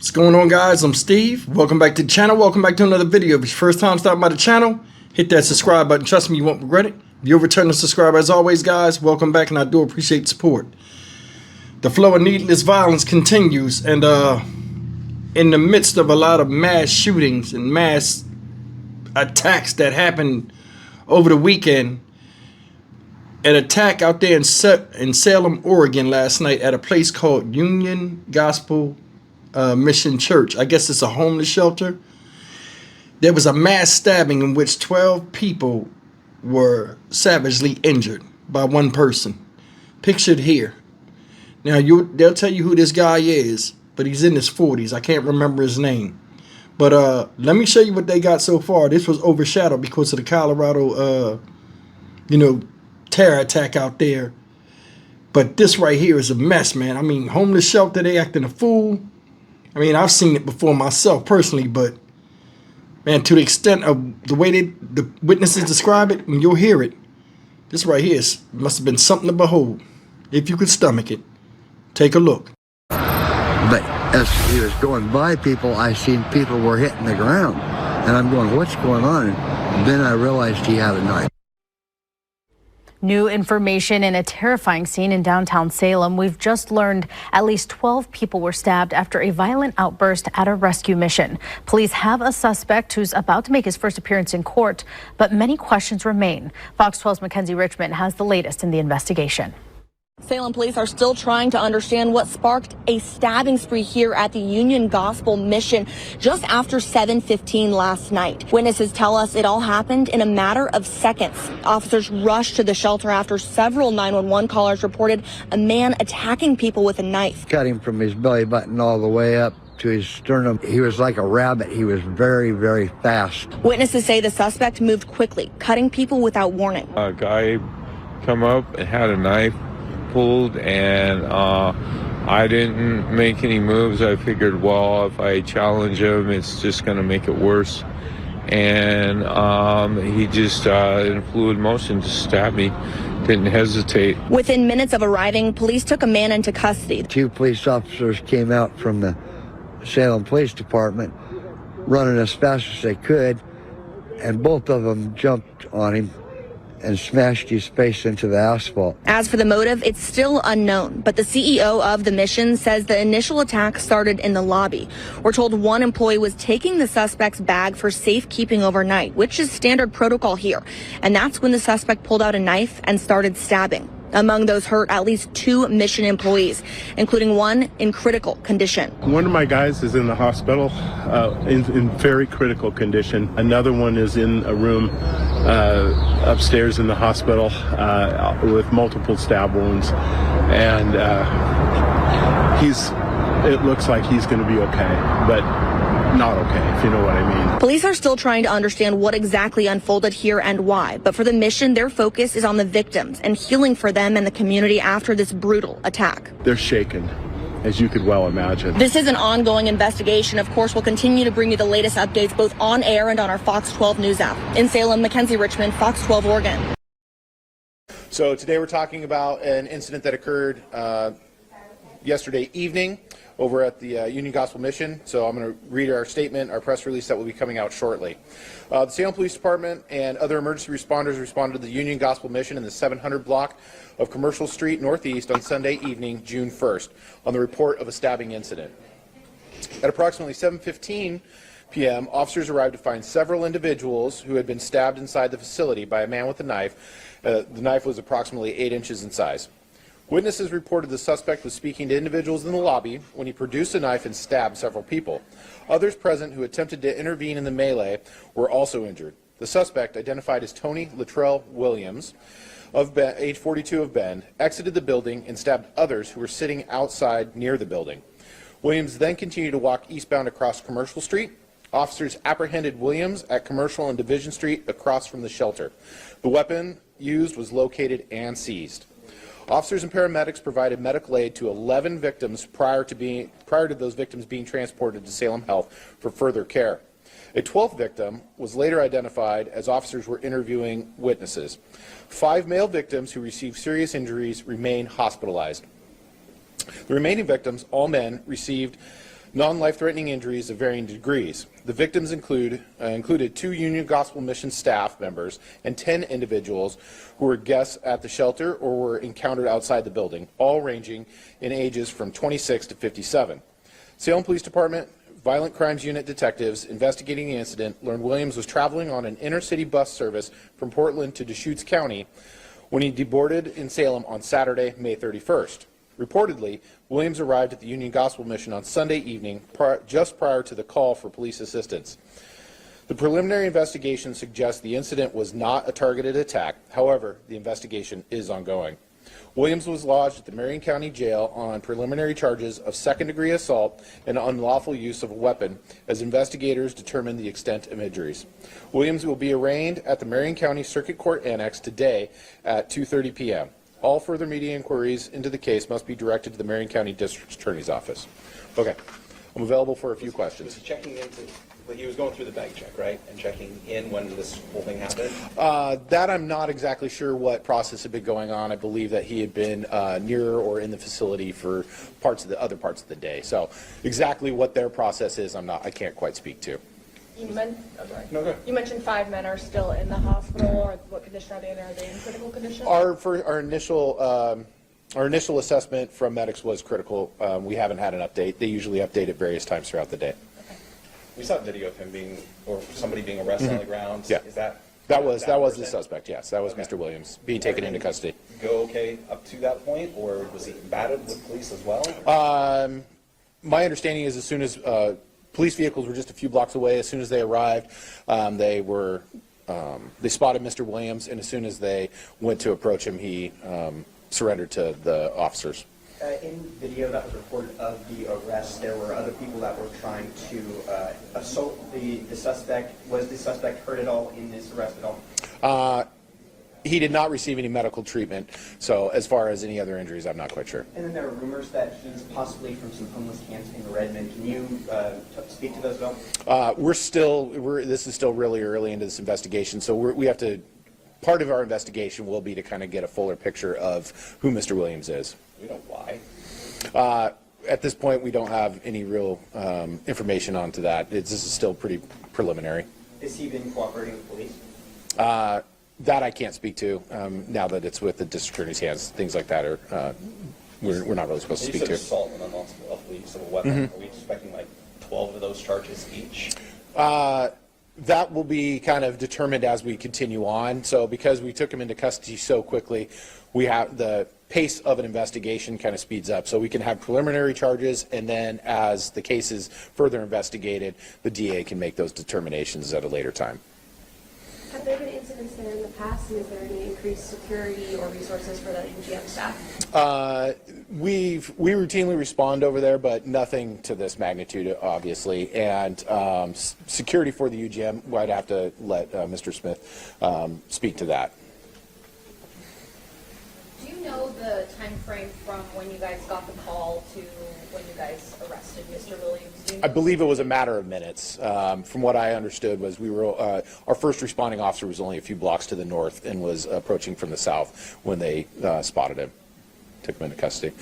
What's going on, guys? I'm Steve. Welcome back to the channel. Welcome back to another video. If it's your first time stopping by the channel, hit that subscribe button. Trust me, you won't regret it. If you're a returning subscriber, as always, guys, welcome back, and I do appreciate the support. The flow of needless violence continues, and in the midst of a lot of mass shootings and mass attacks that happened over the weekend, an attack out there in Salem, Oregon last night at a place called Union Gospel Mission Church. I guess it's a homeless shelter. There was a mass stabbing in which 12 people were savagely injured by one person. Pictured here. Now they'll tell you who this guy is, but he's in his 40s. I can't remember his name. But let me show you what they got so far. This was overshadowed because of the Colorado terror attack out there. But this right here is a mess, man. I mean, homeless shelter, they acting a fool. I mean, I've seen it before myself personally, but man, to the extent of the way the witnesses describe it, when you'll hear it, this right here must have been something to behold. If you could stomach it, take a look. But as he was going by people, I seen people were hitting the ground, and I'm going, what's going on? And then I realized he had a knife. New information in a terrifying scene in downtown Salem. We've just learned at least 12 people were stabbed after a violent outburst at a rescue mission. Police have a suspect who's about to make his first appearance in court, but many questions remain. Fox 12's Mackenzie Richmond has the latest in the investigation. Salem police are still trying to understand what sparked a stabbing spree here at the Union Gospel Mission just after 7:15 last night. Witnesses tell us it all happened in a matter of seconds. Officers rushed to the shelter after several 911 callers reported a man attacking people with a knife. Cut him from his belly button all the way up to his sternum. He was like a rabbit. He was very, very fast. Witnesses say the suspect moved quickly, cutting people without warning. A guy come up and had a knife pulled, and I didn't make any moves. I figured, well, if I challenge him, it's just going to make it worse. And he just, in fluid motion, just stabbed me. Didn't hesitate. Within minutes of arriving, police took a man into custody. 2 police officers came out from the Salem Police Department running as fast as they could, and both of them jumped on him and smashed his face into the asphalt. As for the motive, it's still unknown, but the CEO of the mission says the initial attack started in the lobby. We're told one employee was taking the suspect's bag for safekeeping overnight, which is standard protocol here. And that's when the suspect pulled out a knife and started stabbing. Among those hurt, at least 2 mission employees, including one in critical condition. One of my guys is in the hospital in very critical condition. Another one is in a room upstairs in the hospital with multiple stab wounds. And it looks like he's going to be okay, but not okay, if you know what I mean. Police are still trying to understand what exactly unfolded here and why, but for the mission, their focus is on the victims and healing for them and the community after this brutal attack. They're shaken, as you could well imagine. This is an ongoing investigation. Of course, we'll continue to bring you the latest updates both on air and on our Fox 12 News app. In Salem, Mackenzie Richmond, Fox 12 Oregon. So today we're talking about an incident that occurred yesterday evening over at the Union Gospel Mission. So I'm going to read our statement, our press release that will be coming out shortly. The Salem Police Department and other emergency responders responded to the Union Gospel Mission in the 700 block of Commercial Street Northeast on Sunday evening, June 1st, on the report of a stabbing incident. At approximately 7:15 p.m., officers arrived to find several individuals who had been stabbed inside the facility by a man with a knife. The knife was approximately 8 inches in size. Witnesses reported the suspect was speaking to individuals in the lobby when he produced a knife and stabbed several people. Others present who attempted to intervene in the melee were also injured. The suspect, identified as Tony Latrell Williams, age 42 of Bend, exited the building and stabbed others who were sitting outside near the building. Williams then continued to walk eastbound across Commercial Street. Officers apprehended Williams at Commercial and Division Street across from the shelter. The weapon used was located and seized. Officers and paramedics provided medical aid to 11 victims prior to those victims being transported to Salem Health for further care. A 12th victim was later identified as officers were interviewing witnesses. 5 male victims who received serious injuries remain hospitalized. The remaining victims, all men, received Non-life-threatening injuries of varying degrees. The victims included 2 Union Gospel Mission staff members and 10 individuals who were guests at the shelter or were encountered outside the building, all ranging in ages from 26 to 57. Salem Police Department Violent Crimes Unit detectives investigating the incident learned Williams was traveling on an intercity bus service from Portland to Deschutes County when he deboarded in Salem on Saturday, May 31st. Reportedly, Williams arrived at the Union Gospel Mission on Sunday evening, just prior to the call for police assistance. The preliminary investigation suggests the incident was not a targeted attack. However, the investigation is ongoing. Williams was lodged at the Marion County Jail on preliminary charges of second-degree assault and unlawful use of a weapon, as investigators determine the extent of injuries. Williams will be arraigned at the Marion County Circuit Court Annex today at 2:30 p.m. All further media inquiries into the case must be directed to the Marion County District Attorney's Office. Okay, I'm available for a few questions. Was he checking into, well, he was going through the bag check, right? And checking in when this whole thing happened? That I'm not exactly sure what process had been going on. I believe that he had been near or in the facility for other parts of the day. So exactly what their process is, I can't quite speak to. You mentioned 5 men are still in the hospital, or what condition are they in? Are they in critical condition? Our initial assessment from medics was critical. We haven't had an update. They usually update at various times throughout the day. Okay. We saw a video of him or somebody being arrested on the ground. Yeah. Is that was the suspect? Yes, that was okay. Mr. Williams being taken into custody. Go okay up to that point, or was he batted with police as well? My understanding is as soon as police vehicles were just a few blocks away. As soon as they arrived, they spotted Mr. Williams, and as soon as they went to approach him, he surrendered to the officers. In video that was recorded of the arrest, there were other people that were trying to assault the suspect. Was the suspect hurt at all in this arrest at all? He did not receive any medical treatment, so as far as any other injuries, I'm not quite sure. And then there are rumors that he's possibly from some homeless camps in Redmond. Can you speak to those at all? This is still really early into this investigation, so we have to, part of our investigation will be to kind of get a fuller picture of who Mr. Williams is. We don't lie. At this point, we don't have any real information onto that. This is still pretty preliminary. Has he been cooperating with police? That I can't speak to. Now that it's with the district attorney's hands, things like that are we're not really supposed to speak to. You said assault and unlawful use of a weapon. Mm-hmm. Are we expecting like 12 of those charges each? That will be kind of determined as we continue on. So because we took him into custody so quickly, we have the pace of an investigation kind of speeds up. So we can have preliminary charges, and then as the case is further investigated, the DA can make those determinations at a later time. Have there been incidents there in the past, and is there any increased security or resources for the UGM staff? We routinely respond over there, but nothing to this magnitude, obviously. And security for the UGM, I'd have to let Mr. Smith speak to that. Do you know the time frame from when you guys got the call to when you guys arrested Mr. Williams? I believe it was a matter of minutes. From what I understood was our first responding officer was only a few blocks to the north and was approaching from the south when they spotted him, took him into custody.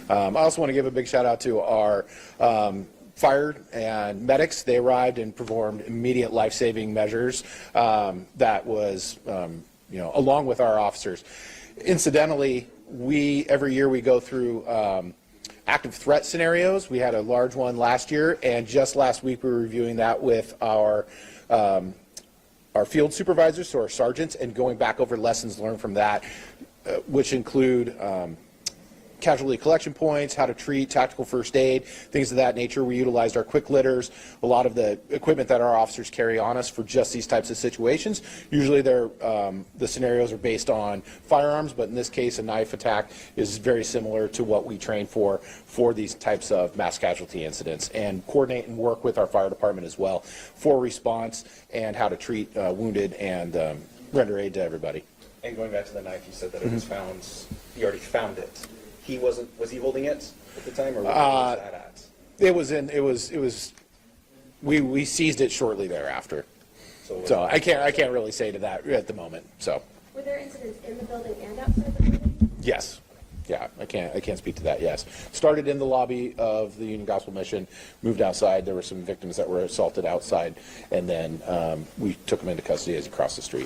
I also want to give a big shout out to our fire and medics. They arrived and performed immediate life-saving measures that was, along with our officers. Incidentally, every year we go through active threat scenarios. We had a large one last year, and just last week we were reviewing that with our field supervisors, so our sergeants, and going back over lessons learned from that, which include casualty collection points, how to treat, tactical first aid, things of that nature. We utilized our quick litters, a lot of the equipment that our officers carry on us for just these types of situations. Usually the scenarios are based on firearms, but in this case a knife attack is very similar to what we train for these types of mass casualty incidents, and coordinate and work with our fire department as well for response and how to treat wounded and render aid to everybody. And going back to the knife, you said that it was found, you already found it. Was he holding it at the time, or what was that at? We seized it shortly thereafter. So I can't really say to that at the moment. So. Were there incidents in the building and outside the building? Yes. Yeah, I can't speak to that. Yes, started in the lobby of the Union Gospel Mission, moved outside. There were some victims that were assaulted outside, and then we took him into custody as he crossed the street.